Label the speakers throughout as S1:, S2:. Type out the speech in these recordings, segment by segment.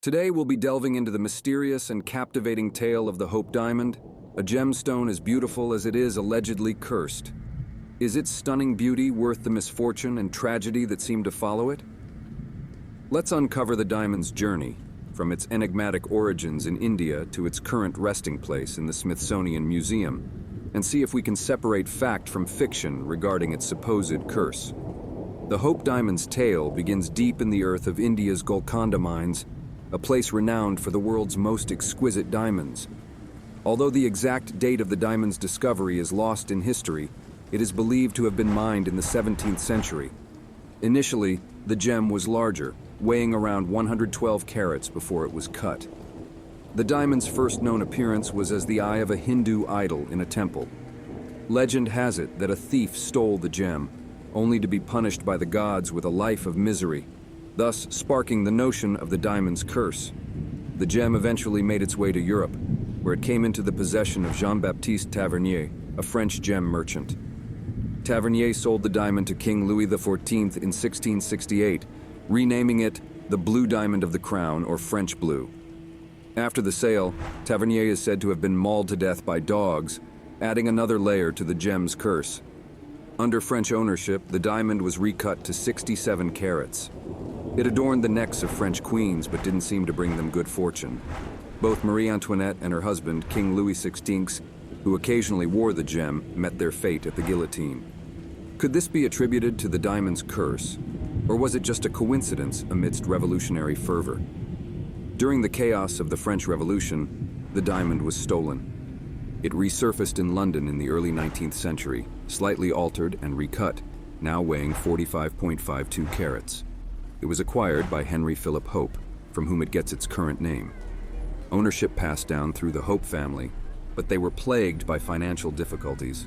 S1: Today we'll be delving into the mysterious and captivating tale of the Hope Diamond, a gemstone as beautiful as it is allegedly cursed. Is its stunning beauty worth the misfortune and tragedy that seem to follow it? Let's uncover the diamond's journey, from its enigmatic origins in India to its current resting place in the Smithsonian Museum, and see if we can separate fact from fiction regarding its supposed curse. The Hope Diamond's tale begins deep in the earth of India's Golconda mines, a place renowned for the world's most exquisite diamonds. Although the exact date of the diamond's discovery is lost in history, it is believed to have been mined in the 17th century. Initially, the gem was larger, weighing around 112 carats before it was cut. The diamond's first known appearance was as the eye of a Hindu idol in a temple. Legend has it that a thief stole the gem, only to be punished by the gods with a life of misery, thus sparking the notion of the diamond's curse. The gem eventually made its way to Europe, where it came into the possession of Jean-Baptiste Tavernier, a French gem merchant. Tavernier sold the diamond to King Louis XIV in 1668, renaming it the Blue Diamond of the Crown, or French Blue. After the sale, Tavernier is said to have been mauled to death by dogs, adding another layer to the gem's curse. Under French ownership, the diamond was recut to 67 carats. It adorned the necks of French queens, but didn't seem to bring them good fortune. Both Marie Antoinette and her husband, King Louis XVI, who occasionally wore the gem, met their fate at the guillotine. Could this be attributed to the diamond's curse, or was it just a coincidence amidst revolutionary fervor? During the chaos of the French Revolution, the diamond was stolen. It resurfaced in London in the early 19th century, slightly altered and recut, now weighing 45.52 carats. It was acquired by Henry Philip Hope, from whom it gets its current name. Ownership passed down through the Hope family, but they were plagued by financial difficulties.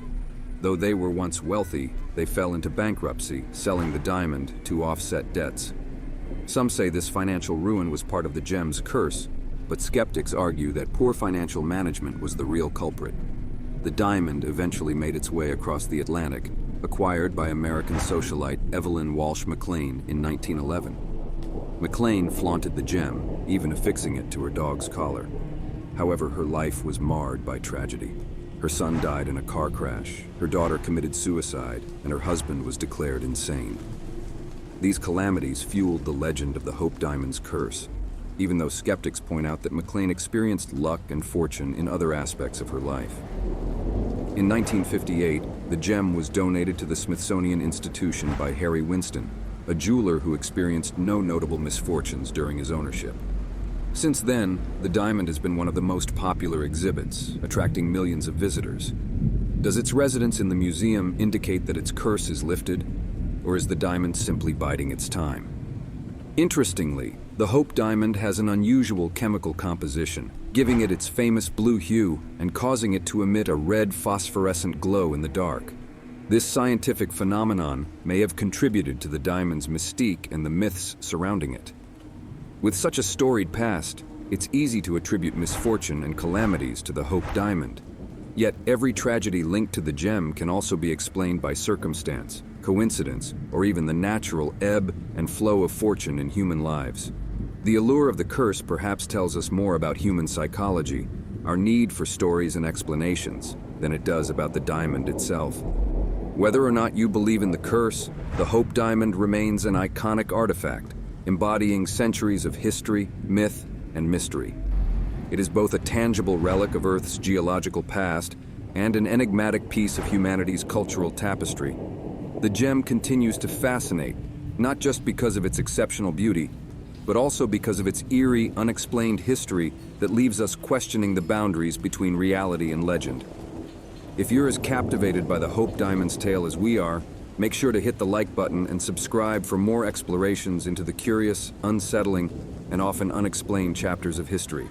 S1: Though they were once wealthy, they fell into bankruptcy, selling the diamond to offset debts. Some say this financial ruin was part of the gem's curse, but skeptics argue that poor financial management was the real culprit. The diamond eventually made its way across the Atlantic, acquired by American socialite Evelyn Walsh McLean in 1911. McLean flaunted the gem, even affixing it to her dog's collar. However, her life was marred by tragedy. Her son died in a car crash, her daughter committed suicide, and her husband was declared insane. These calamities fueled the legend of the Hope Diamond's curse, even though skeptics point out that McLean experienced luck and fortune in other aspects of her life. In 1958, the gem was donated to the Smithsonian Institution by Harry Winston, a jeweler who experienced no notable misfortunes during his ownership. Since then, the diamond has been one of the most popular exhibits, attracting millions of visitors. Does its residence in the museum indicate that its curse is lifted, or is the diamond simply biding its time? Interestingly, the Hope Diamond has an unusual chemical composition, giving it its famous blue hue and causing it to emit a red phosphorescent glow in the dark. This scientific phenomenon may have contributed to the diamond's mystique and the myths surrounding it. With such a storied past, it's easy to attribute misfortune and calamities to the Hope Diamond. Yet every tragedy linked to the gem can also be explained by circumstance, coincidence, or even the natural ebb and flow of fortune in human lives. The allure of the curse perhaps tells us more about human psychology, our need for stories and explanations, than it does about the diamond itself. Whether or not you believe in the curse, the Hope Diamond remains an iconic artifact, embodying centuries of history, myth, and mystery. It is both a tangible relic of Earth's geological past and an enigmatic piece of humanity's cultural tapestry. The gem continues to fascinate, not just because of its exceptional beauty, but also because of its eerie, unexplained history that leaves us questioning the boundaries between reality and legend. If you're as captivated by the Hope Diamond's tale as we are, make sure to hit the like button and subscribe for more explorations into the curious, unsettling, and often unexplained chapters of history.